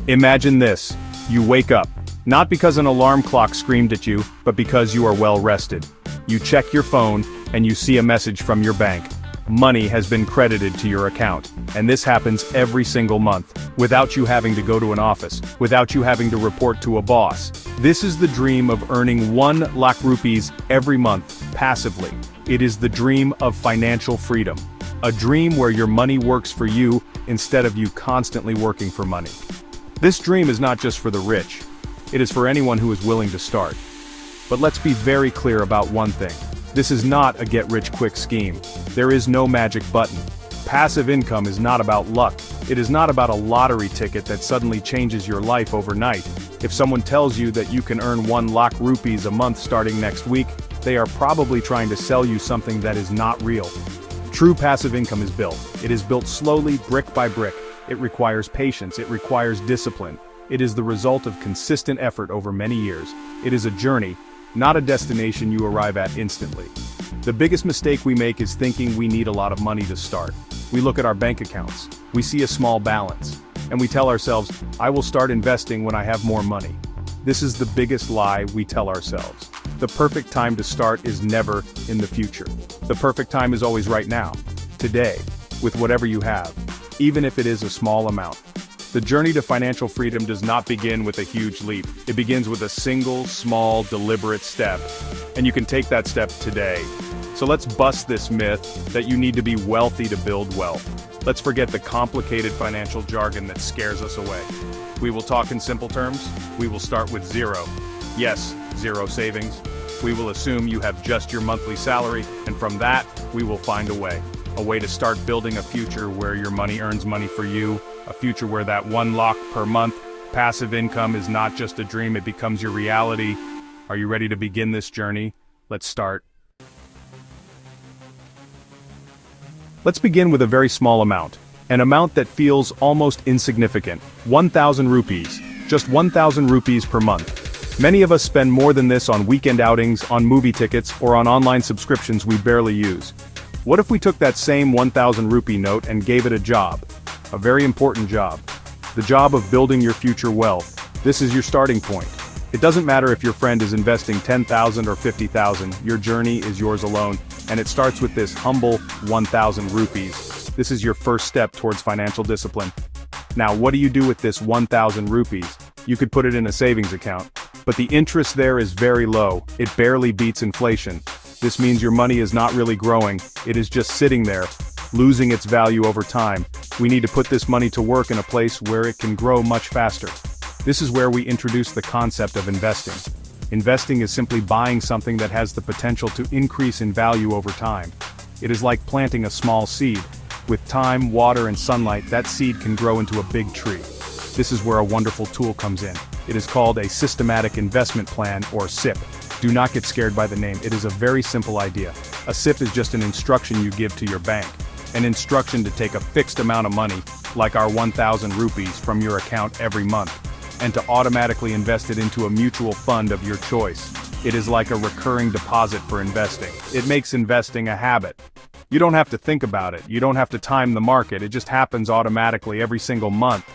Imagine this. You wake up. Not because an alarm clock screamed at you, but because you are well rested. You check your phone, and you see a message from your bank. Money has been credited to your account, and this happens every single month, without you having to go to an office, without you having to report to a boss. This is the dream of earning 1 lakh rupees every month, passively. It is the dream of financial freedom. A dream where your money works for you, instead of you constantly working for money. This dream is not just for the rich. It is for anyone who is willing to start. But let's be very clear about one thing. This is not a get-rich-quick scheme. There is no magic button. Passive income is not about luck. It is not about a lottery ticket that suddenly changes your life overnight. If someone tells you that you can earn 1 lakh rupees a month starting next week, they are probably trying to sell you something that is not real. True passive income is built. It is built slowly, brick by brick. It requires patience. It requires discipline. It is the result of consistent effort over many years. It is a journey, not a destination you arrive at instantly. The biggest mistake we make is thinking we need a lot of money to start. We look at our bank accounts, we see a small balance, and we tell ourselves, I will start investing when I have more money. This is the biggest lie we tell ourselves. The perfect time to start is never in the future. The perfect time is always right now, today, with whatever you have, even if it is a small amount. The journey to financial freedom does not begin with a huge leap. It begins with a single, small, deliberate step. And you can take that step today. So let's bust this myth that you need to be wealthy to build wealth. Let's forget the complicated financial jargon that scares us away. We will talk in simple terms. We will start with zero. Yes, zero savings. We will assume you have just your monthly salary, and from that, we will find a way. A way to start building a future where your money earns money for you, a future where that 1 lakh per month passive income is not just a dream, it becomes your reality. Are you ready to begin this journey? Let's start. Let's begin with a very small amount. An amount that feels almost insignificant. 1,000 rupees. Just 1,000 rupees per month. Many of us spend more than this on weekend outings, on movie tickets, or on online subscriptions we barely use. What if we took that same 1,000 rupee note and gave it a job? A very important job. The job of building your future wealth. This is your starting point. It doesn't matter if your friend is investing 10,000 or 50,000, your journey is yours alone, and it starts with this humble 1,000 rupees. This is your first step towards financial discipline. Now, what do you do with this 1,000 rupees? You could put it in a savings account, but the interest there is very low. It barely beats inflation. This means your money is not really growing, it is just sitting there, losing its value over time. We need to put this money to work in a place where it can grow much faster. This is where we introduce the concept of investing. Investing is simply buying something that has the potential to increase in value over time. It is like planting a small seed. With time, water, and sunlight, that seed can grow into a big tree. This is where a wonderful tool comes in. It is called a systematic investment plan, or SIP. Do not get scared by the name, it is a very simple idea. A SIP is just an instruction you give to your bank. An instruction to take a fixed amount of money, like our 1,000 rupees, from your account every month, and to automatically invest it into a mutual fund of your choice. It is like a recurring deposit for investing. It makes investing a habit. You don't have to think about it, you don't have to time the market, it just happens automatically every single month.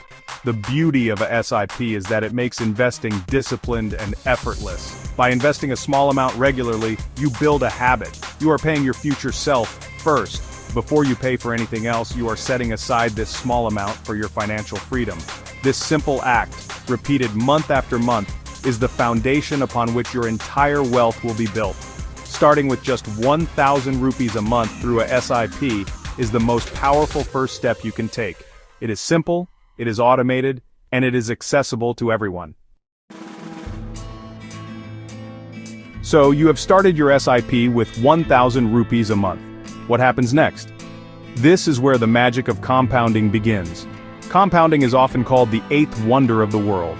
The beauty of a SIP is that it makes investing disciplined and effortless. By investing a small amount regularly, you build a habit. You are paying your future self first. Before you pay for anything else, you are setting aside this small amount for your financial freedom. This simple act, repeated month after month, is the foundation upon which your entire wealth will be built. Starting with just 1,000 rupees a month through a SIP is the most powerful first step you can take. It is simple, it is automated, and it is accessible to everyone. So you have started your SIP with 1,000 rupees a month. What happens next? This is where the magic of compounding begins. Compounding is often called the eighth wonder of the world.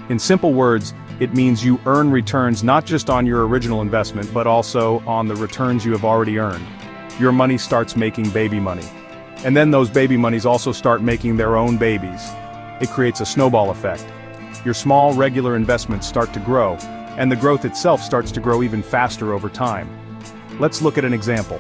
In simple words, it means you earn returns not just on your original investment, but also on the returns you have already earned. Your money starts making baby money. And then those baby monies also start making their own babies. It creates a snowball effect. Your small, regular investments start to grow, and the growth itself starts to grow even faster over time. Let's look at an example.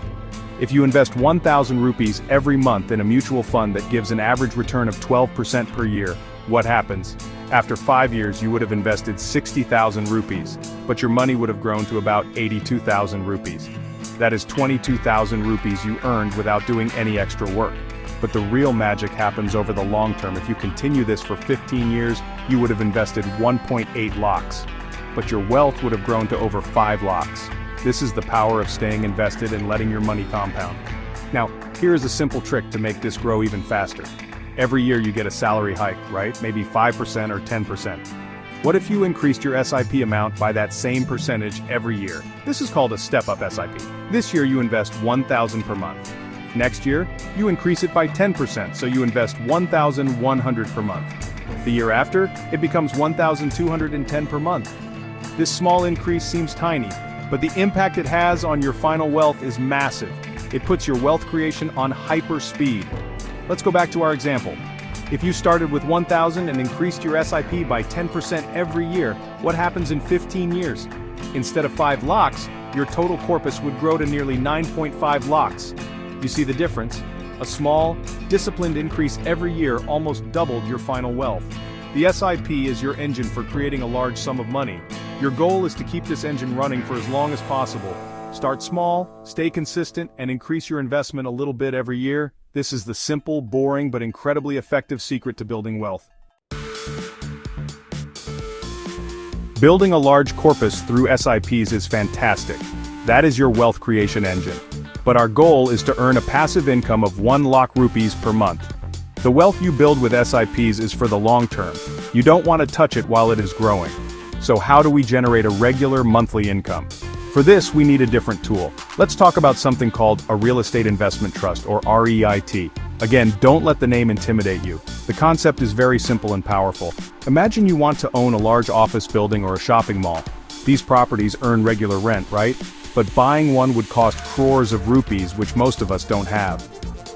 If you invest 1,000 rupees every month in a mutual fund that gives an average return of 12% per year, What happens? After 5 years you would have invested 60,000 rupees, but your money would have grown to about 82,000 rupees. That is 22,000 rupees you earned without doing any extra work. But the real magic happens over the long term. If you continue this for 15 years, you would have invested 1.8 lakhs. But your wealth would have grown to over 5 lakhs. This is the power of staying invested and letting your money compound. Now, here is a simple trick to make this grow even faster. Every year you get a salary hike, right? Maybe 5% or 10%. What if you increased your SIP amount by that same percentage every year? This is called a step-up SIP. This year you invest 1,000 per month. Next year, you increase it by 10%, so you invest 1,100 per month. The year after, it becomes 1,210 per month. This small increase seems tiny, but the impact it has on your final wealth is massive. It puts your wealth creation on hyper speed. Let's go back to our example. If you started with 1,000 and increased your SIP by 10% every year, what happens in 15 years? Instead of 5 lakhs, your total corpus would grow to nearly 9.5 lakhs. You see the difference? A small, disciplined increase every year almost doubled your final wealth. The SIP is your engine for creating a large sum of money. Your goal is to keep this engine running for as long as possible. Start small, stay consistent, and increase your investment a little bit every year. This is the simple, boring, but incredibly effective secret to building wealth. Building a large corpus through SIPs is fantastic. That is your wealth creation engine. But our goal is to earn a passive income of 1 lakh rupees per month. The wealth you build with SIPs is for the long term. You don't want to touch it while it is growing. So how do we generate a regular monthly income? For this, we need a different tool. Let's talk about something called a real estate investment trust, or REIT. Again, don't let the name intimidate you. The concept is very simple and powerful. Imagine you want to own a large office building or a shopping mall. These properties earn regular rent, right? But buying one would cost crores of rupees, which most of us don't have.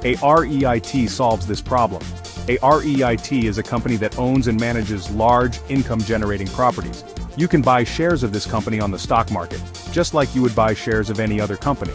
A REIT solves this problem. A REIT is a company that owns and manages large, income-generating properties. You can buy shares of this company on the stock market, just like you would buy shares of any other company.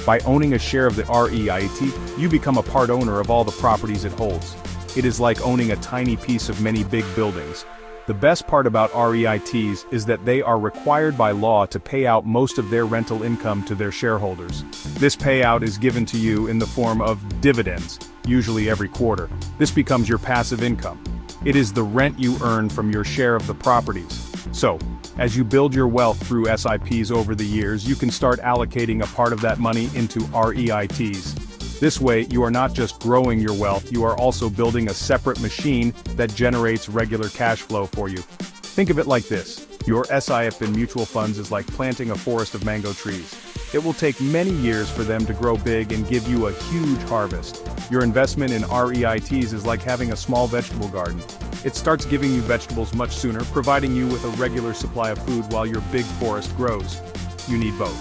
By owning a share of the REIT, you become a part owner of all the properties it holds. It is like owning a tiny piece of many big buildings. The best part about REITs is that they are required by law to pay out most of their rental income to their shareholders. This payout is given to you in the form of dividends, usually every quarter. This becomes your passive income. It is the rent you earn from your share of the properties. So, as you build your wealth through SIPs over the years, you can start allocating a part of that money into REITs. This way, you are not just growing your wealth, you are also building a separate machine that generates regular cash flow for you. Think of it like this. Your SIP in mutual funds is like planting a forest of mango trees. It will take many years for them to grow big and give you a huge harvest. Your investment in REITs is like having a small vegetable garden. It starts giving you vegetables much sooner, providing you with a regular supply of food while your big forest grows. You need both.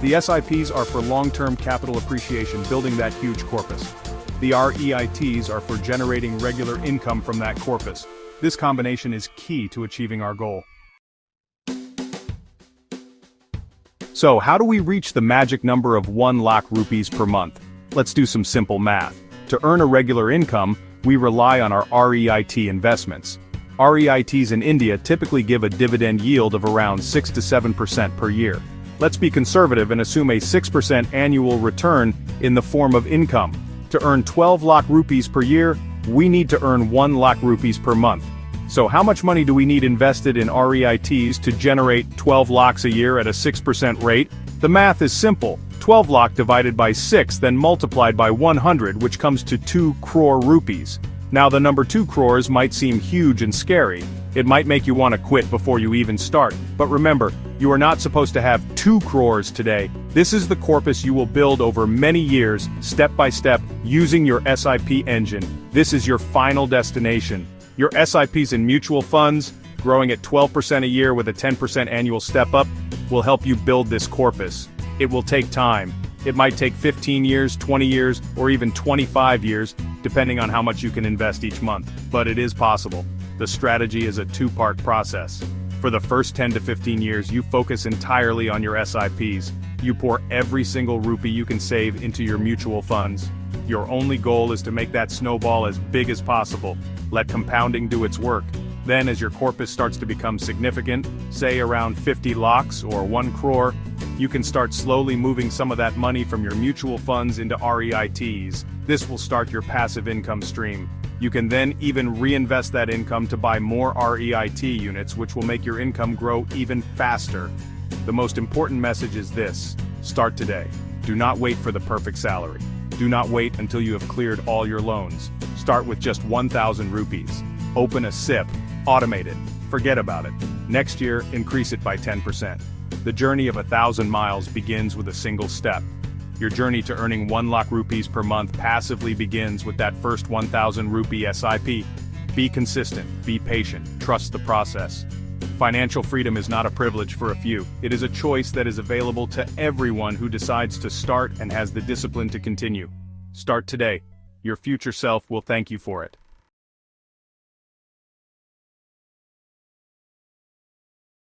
The SIPs are for long-term capital appreciation, building that huge corpus. The REITs are for generating regular income from that corpus. This combination is key to achieving our goal. So, how do we reach the magic number of 1 lakh rupees per month? Let's do some simple math. To earn a regular income, we rely on our REIT investments. REITs in India typically give a dividend yield of around 6 to 7% per year. Let's be conservative and assume a 6% annual return in the form of income. To earn 12 lakh rupees per year, we need to earn 1 lakh rupees per month. So how much money do we need invested in REITs to generate 12 lakhs a year at a 6% rate? The math is simple. 12 lakh divided by 6 then multiplied by 100, which comes to 2 crore rupees. Now the number 2 crores might seem huge and scary. It might make you want to quit before you even start. But remember, you are not supposed to have 2 crores today. This is the corpus you will build over many years, step by step, using your SIP engine. This is your final destination. Your SIPs in mutual funds, growing at 12% a year with a 10% annual step up, will help you build this corpus. It will take time. It might take 15 years, 20 years, or even 25 years, depending on how much you can invest each month. But it is possible. The strategy is a 2-part process. For the first 10 to 15 years, you focus entirely on your SIPs. You pour every single rupee you can save into your mutual funds. Your only goal is to make that snowball as big as possible. Let compounding do its work. Then as your corpus starts to become significant, say around 50 lakhs or 1 crore, you can start slowly moving some of that money from your mutual funds into REITs. This will start your passive income stream. You can then even reinvest that income to buy more REIT units, which will make your income grow even faster. The most important message is this: start today. Do not wait for the perfect salary. Do not wait until you have cleared all your loans. Start with just 1,000 rupees. Open a SIP, automate it, forget about it. Next year, increase it by 10%. The journey of 1,000 miles begins with a single step. Your journey to earning 1 lakh rupees per month passively begins with that first 1,000 rupee SIP. Be consistent, be patient, trust the process. Financial freedom is not a privilege for a few. It is a choice that is available to everyone who decides to start and has the discipline to continue. Start today. Your future self will thank you for it.